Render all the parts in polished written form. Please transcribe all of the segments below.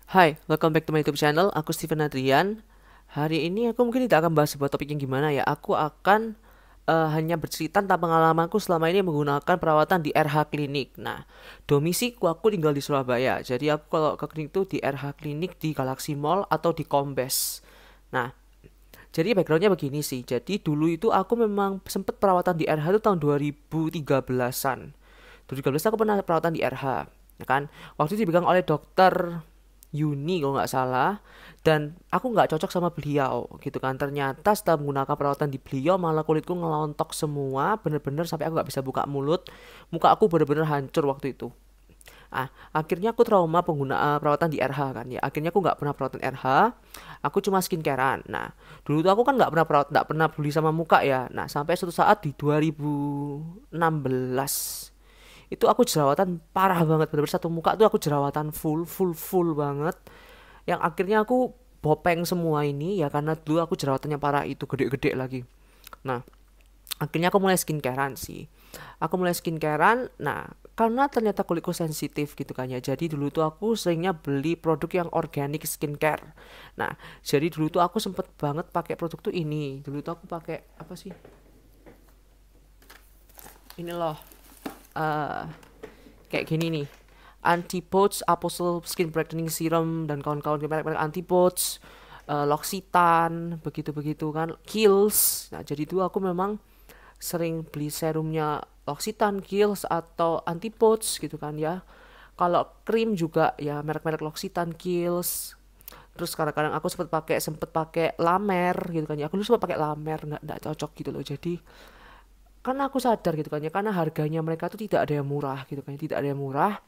Hai, welcome back to my YouTube channel. Aku Steven Adrian. Hari ini aku mungkin tidak akan bahas sebuah topik yang gimana ya. Aku akan hanya bercerita tentang pengalamanku selama ini menggunakan perawatan di RH Klinik. Nah, domisiku aku tinggal di Surabaya. Jadi aku kalau ke klinik itu di RH Klinik di Galaxy Mall atau di Kombes. Nah, jadi backgroundnya begini sih. Jadi dulu itu aku memang sempat perawatan di RH itu tahun 2013-an. 2013 aku pernah perawatan di RH, ya kan? Waktu itu dipegang oleh dokter Yuni kalau nggak salah, dan aku nggak cocok sama beliau gitu kan. Ternyata setelah menggunakan perawatan di beliau malah kulitku ngelontok semua, bener-bener sampai aku nggak bisa buka mulut, muka aku bener-bener hancur waktu itu. Akhirnya aku trauma perawatan di RH kan ya. Akhirnya aku nggak pernah perawatan RH, aku cuma skincarean. Nah, dulu tuh aku kan nggak pernah peduli sama muka ya. Nah, sampai suatu saat di 2016 itu aku jerawatan parah banget, bener-bener satu muka tuh aku jerawatan full banget, yang akhirnya aku bopeng semua ini ya karena dulu aku jerawatannya parah itu gede-gede lagi. Nah, akhirnya aku mulai skincarean sih. Aku mulai skincarean, nah karena ternyata kulitku sensitif gitu kan ya. Jadi dulu tuh aku seringnya beli produk yang organic skincare. Nah, jadi dulu tuh aku sempet banget pakai produk tuh ini. Dulu tuh aku pakai apa sih? Ini loh, eh kayak gini nih. Antipodes, Apostle Skin Brightening Serum dan kawan-kawan merek-merek Antipodes, L'Occitane, begitu-begitu kan, Kiehl's. Nah, jadi itu aku memang sering beli serumnya L'Occitane, Kiehl's atau Antipodes gitu kan ya. Kalau krim juga ya merek-merek L'Occitane, Kiehl's. Terus kadang-kadang aku sempet pakai Lamer gitu kan ya. Aku dulu sempat pakai Lamer, nggak cocok gitu loh. Jadi karena aku sadar gitu kan ya, karena harganya mereka tuh tidak ada yang murah gitu kan, tidak ada yang murah.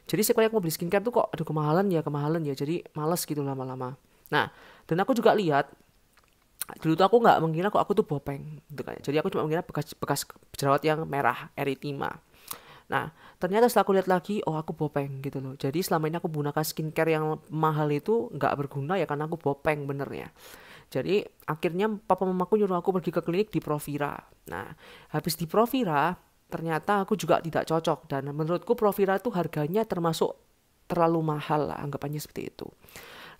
Jadi sekali aku mau beli skincare tuh kok aduh kemahalan ya, jadi males gitu lama-lama. Nah, dan aku juga lihat dulu tuh aku nggak mengira kok aku tuh bopeng gitu kan. Jadi aku cuma mengira bekas jerawat yang merah, erythema. Nah, ternyata setelah aku lihat lagi, oh aku bopeng gitu loh. Jadi selama ini aku menggunakan skincare yang mahal itu nggak berguna ya karena aku bopeng benernya. Jadi akhirnya papa mamaku nyuruh aku pergi ke klinik di Provira. Nah, habis di Provira ternyata aku juga tidak cocok, dan menurutku Provira tuh harganya termasuk terlalu mahal lah, anggapannya seperti itu.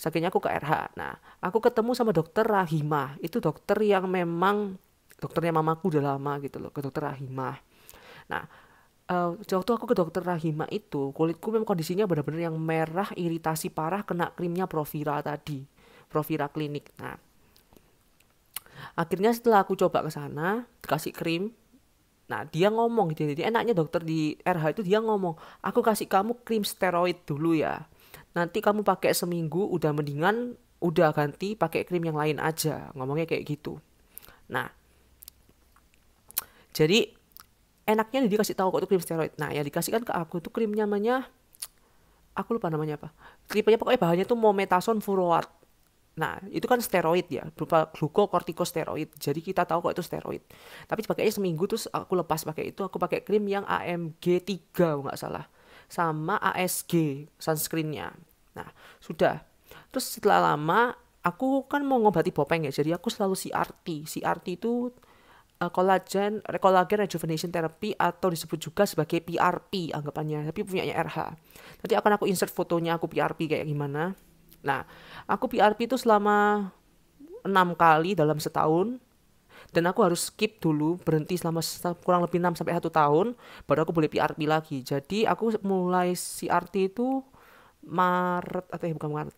Akhirnya aku ke RH. Nah, aku ketemu sama dokter Rahimah. Itu dokter yang memang dokternya mamaku udah lama gitu loh, ke dokter Rahimah. Nah, waktu aku ke dokter Rahimah itu kulitku memang kondisinya benar-benar yang merah, iritasi parah, kena krimnya Provira tadi, Provira Klinik. Nah, akhirnya setelah aku coba ke sana dikasih krim. Nah, dia ngomong gitu. Jadi enaknya dokter di RH itu dia ngomong, aku kasih kamu krim steroid dulu ya. Nanti kamu pakai seminggu udah mendingan, udah ganti pakai krim yang lain aja. Ngomongnya kayak gitu. Nah, jadi enaknya dia kasih tahu kok itu krim steroid. Nah, yang dikasihkan ke aku tuh krim namanya, aku lupa namanya apa. Tipenya pokoknya bahannya tuh mometasone furoate. Nah, itu kan steroid ya, berupa glukokortikosteroid. Jadi kita tahu kok itu steroid. Tapi pakainya seminggu terus aku lepas pakai itu, aku pakai krim yang AMG 3 nggak salah. Sama ASG sunscreennya. Nah, sudah. Terus setelah lama aku kan mau ngobati bopeng ya. Jadi aku selalu CRT. CRT itu collagen rejuvenation therapy atau disebut juga sebagai PRP anggapannya, tapi punyanya RH. Nanti akan aku insert fotonya aku PRP kayak gimana. Nah, aku PRP itu selama 6 kali dalam setahun, dan aku harus skip dulu, berhenti selama kurang lebih 6 sampai 1 tahun baru aku boleh PRP lagi. Jadi aku mulai CRT itu Maret atau bukan Maret,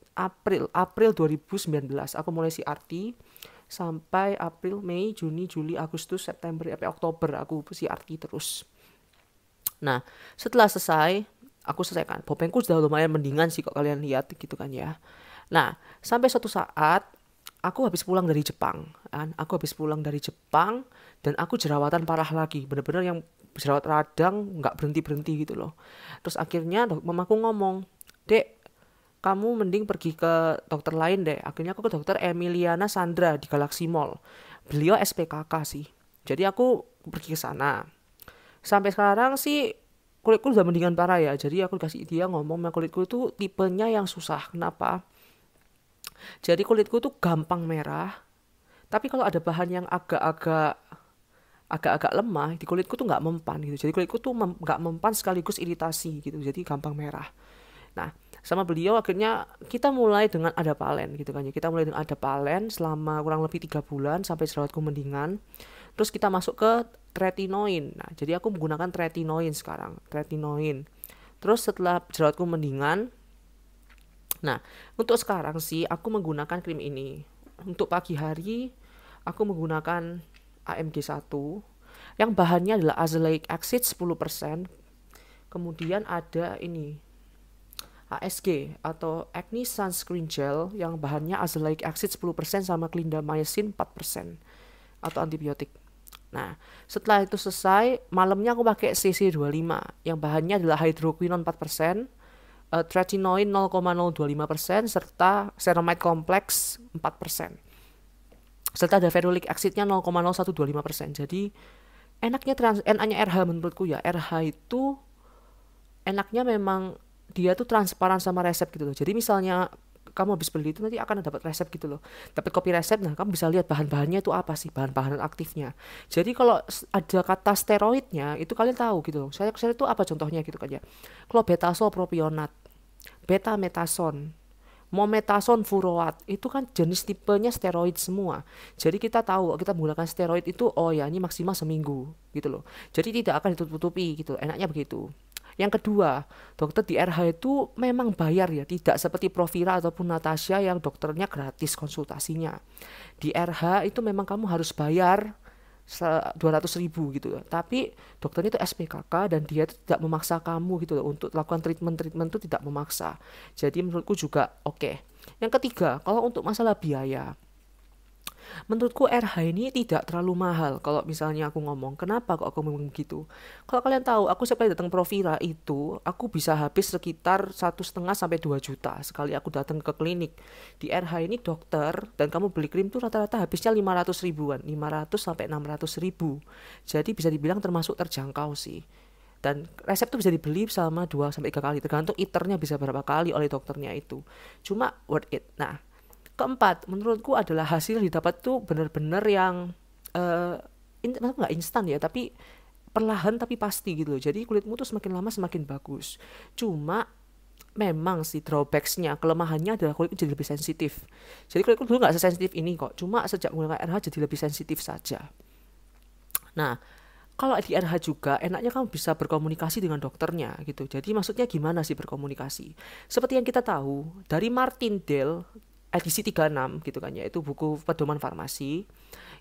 April 2019 aku mulai CRT sampai April, Mei, Juni, Juli, Agustus, September, sampai Oktober aku CRT terus. Nah, setelah selesai, aku selesaikan. Bopengku sudah lumayan mendingan sih kok kalian lihat gitu kan ya. Nah, sampai suatu saat aku habis pulang dari Jepang kan. Aku habis pulang dari Jepang dan aku jerawatan parah lagi. Bener-bener yang jerawat radang nggak berhenti-berhenti gitu loh. Terus akhirnya mamaku ngomong, "Dek, kamu mending pergi ke dokter lain deh." Akhirnya aku ke dokter Emiliana Sandra di Galaxy Mall. Beliau SPKK sih. Jadi aku pergi ke sana. Sampai sekarang sih kulitku udah mendingan parah ya. Jadi aku kasih dia ngomong, kulitku itu tipenya yang susah. Kenapa? Jadi kulitku tuh gampang merah. Tapi kalau ada bahan yang agak-agak lemah di kulitku tuh nggak mempan gitu. Jadi kulitku tuh nggak mempan sekaligus iritasi gitu. Jadi gampang merah. Nah, sama beliau. Akhirnya kita mulai dengan Adapalen gitu kan ya, kita mulai dengan Adapalen selama kurang lebih 3 bulan sampai jerawatku mendingan. Terus kita masuk ke tretinoin. Nah, jadi aku menggunakan tretinoin sekarang, tretinoin. Terus setelah jerawatku mendingan, nah untuk sekarang sih aku menggunakan krim ini. Untuk pagi hari aku menggunakan AMG1 yang bahannya adalah azelaic acid 10%. Kemudian ada ini ASG atau Acne Sunscreen Gel yang bahannya azelaic acid 10% sama clindamycin 4% atau antibiotik. Nah, setelah itu selesai, malamnya aku pakai CC25 yang bahannya adalah hydroquinone 4%, tretinoin 0,025% serta ceramide kompleks 4%. Serta ada ferulic acidnya 0,0125%. Jadi enaknya RH menurutku ya, RH itu enaknya memang dia tuh transparan sama resep gitu loh. Jadi misalnya kamu habis beli itu nanti akan dapat resep gitu loh, dapat kopi resep. Nah, kamu bisa lihat bahan-bahannya itu apa sih, bahan-bahan aktifnya. Jadi kalau ada kata steroidnya itu kalian tahu gitu loh. Saya itu apa contohnya gitu kan ya, clobetasol propionat, betametason, mometasone furoat, itu kan jenis tipenya steroid semua. Jadi kita tahu kita menggunakan steroid itu, oh ya ini maksimal seminggu gitu loh. Jadi tidak akan ditutup-tutupi gitu, enaknya begitu. Yang kedua, dokter di RH itu memang bayar ya, tidak seperti Provira ataupun Natasha yang dokternya gratis konsultasinya. Di RH itu memang kamu harus bayar 200.000 gitu. Tapi dokternya itu SPKK dan dia itu tidak memaksa kamu gitu loh untuk lakukan treatment itu, tidak memaksa. Jadi menurutku juga oke. Yang ketiga, kalau untuk masalah biaya, menurutku RH ini tidak terlalu mahal. Kalau misalnya aku ngomong, kenapa kok aku ngomong gitu? Kalau kalian tahu, aku sekali datang Provira itu, aku bisa habis sekitar 1,5 sampai 2 juta sekali aku datang ke klinik. Di RH ini dokter dan kamu beli krim tuh rata-rata habisnya 500 ribuan, 500 sampai 600 ribu. Jadi bisa dibilang termasuk terjangkau sih. Dan resep tuh bisa dibeli selama 2 sampai 3 kali, tergantung iternya bisa berapa kali oleh dokternya itu. Cuma worth it. Nah, keempat, menurutku adalah hasil yang didapat tuh bener-bener yang nggak instan ya, tapi perlahan tapi pasti gitu loh. Jadi kulitmu tuh semakin lama semakin bagus. Cuma memang sih drawbacksnya, kelemahannya adalah kulitku jadi lebih sensitif. Jadi kulitku dulu nggak sesensitif ini kok. Cuma sejak menggunakan RH jadi lebih sensitif saja. Nah, kalau di RH juga enaknya kamu bisa berkomunikasi dengan dokternya gitu. Jadi maksudnya gimana sih berkomunikasi? Seperti yang kita tahu dari Martindale edisi 36 gitu kan ya, itu buku pedoman farmasi.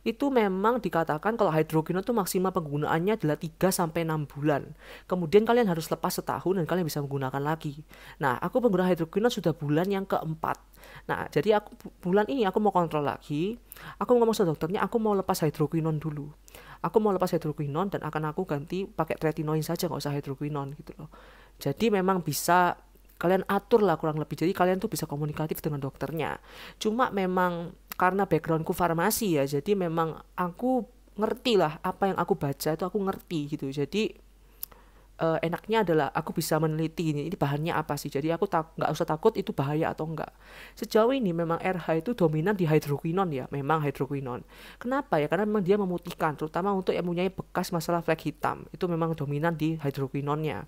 Itu memang dikatakan kalau hydroquinone itu maksimal penggunaannya adalah 3 sampai 6 bulan. Kemudian kalian harus lepas setahun dan kalian bisa menggunakan lagi. Nah, aku pengguna hydroquinone sudah bulan yang keempat. Nah, jadi aku bulan ini aku mau kontrol lagi. Aku ngomong sama dokternya, aku mau lepas hydroquinone dulu. Aku mau lepas hydroquinone dan akan aku ganti pakai tretinoin saja, nggak usah hydroquinone gitu loh. Jadi memang bisa kalian atur lah kurang lebih. Jadi kalian tuh bisa komunikatif dengan dokternya. Cuma memang karena backgroundku farmasi ya, jadi memang aku ngerti lah apa yang aku baca itu aku ngerti gitu. Jadi enaknya adalah aku bisa meneliti ini bahannya apa sih. Jadi aku nggak usah takut itu bahaya atau enggak. Sejauh ini memang RH itu dominan di hydroquinone ya, memang hydroquinone. Kenapa ya? Karena memang dia memutihkan, terutama untuk yang mempunyai bekas masalah flek hitam. Itu memang dominan di hydroquinone-nya.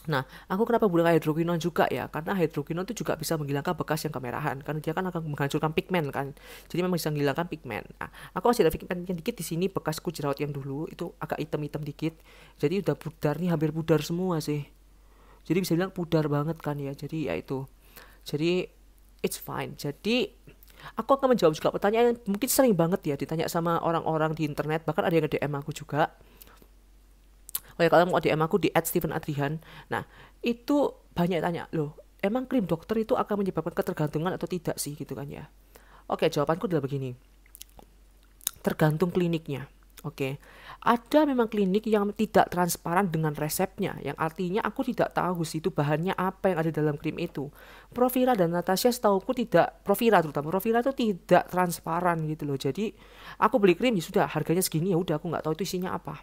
Nah, aku kenapa menggunakan hydroquinone juga ya? Karena hydroquinone itu juga bisa menghilangkan bekas yang kemerahan. Karena dia kan akan menghancurkan pigmen kan. Jadi memang bisa menghilangkan pigmen. Nah, aku masih ada pigmen yang dikit di sini, bekasku jerawat yang dulu itu agak hitam-hitam dikit. Jadi udah pudar nih, hampir pudar semua sih. Jadi bisa bilang pudar banget kan ya. Jadi ya itu. Jadi it's fine. Jadi aku akan menjawab juga pertanyaan yang mungkin sering banget ya ditanya sama orang-orang di internet. Bahkan ada yang nge-DM aku juga. Oh ya, kalau mau DM aku di @stevenadrihan. Nah, itu banyak tanya, loh, emang krim dokter itu akan menyebabkan ketergantungan atau tidak sih gitu kan ya? Oke, jawabanku adalah begini. Tergantung kliniknya. Oke, ada memang klinik yang tidak transparan dengan resepnya, yang artinya aku tidak tahu sih itu bahannya apa yang ada dalam krim itu. Provira dan Natasha setauku tidak, Provira terutama, Provira itu tidak transparan gitu loh. Jadi aku beli krim ya sudah harganya segini, ya udah aku nggak tahu itu isinya apa.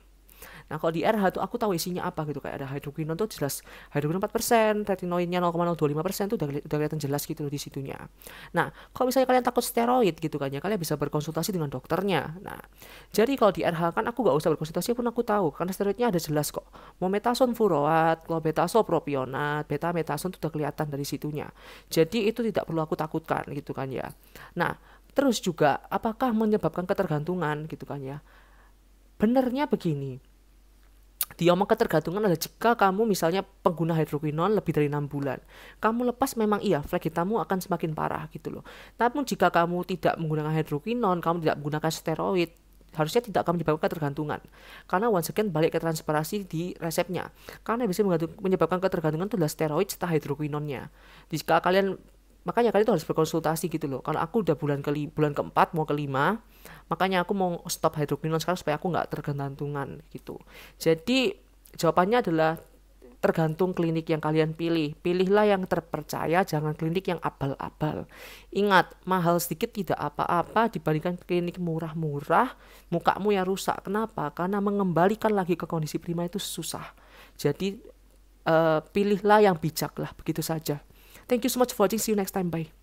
Nah kalau di RH tuh aku tahu isinya apa gitu, kayak ada hydroquinone tuh jelas hydroquinone 4%, retinoidnya 0,025% tuh udah kelihatan jelas gitu loh di situnya. Nah kalau misalnya kalian takut steroid gitu kan ya, kalian bisa berkonsultasi dengan dokternya. Nah jadi kalau di RH kan aku gak usah berkonsultasi pun aku tahu, karena steroidnya ada jelas kok. Mometasone furoat, clobetasol propionat, betametasone itu udah kelihatan dari situnya. Jadi itu tidak perlu aku takutkan gitu kan ya. Nah, terus juga apakah menyebabkan ketergantungan gitu kan ya. Benernya begini, diomong ketergantungan adalah jika kamu misalnya pengguna hidroquinone lebih dari 6 bulan. Kamu lepas memang iya, flek hitammu akan semakin parah gitu loh. Namun jika kamu tidak menggunakan hidroquinone, kamu tidak menggunakan steroid, harusnya tidak akan menyebabkan ketergantungan. Karena once again balik ke transparansi di resepnya. Karena yang bisa menyebabkan ketergantungan itu adalah steroid serta hidroquinone-nya. Jika kalian, makanya kalian itu harus berkonsultasi gitu loh. Kalau aku udah bulan keempat mau kelima, makanya aku mau stop hidroquinone sekarang supaya aku nggak tergantungan gitu. Jadi jawabannya adalah tergantung klinik yang kalian pilih. Pilihlah yang terpercaya, jangan klinik yang abal-abal. Ingat, mahal sedikit tidak apa-apa dibandingkan klinik murah-murah, mukamu yang rusak. Kenapa? Karena mengembalikan lagi ke kondisi prima itu susah. Jadi pilihlah yang bijak lah, begitu saja. Thank you so much for watching. See you next time. Bye.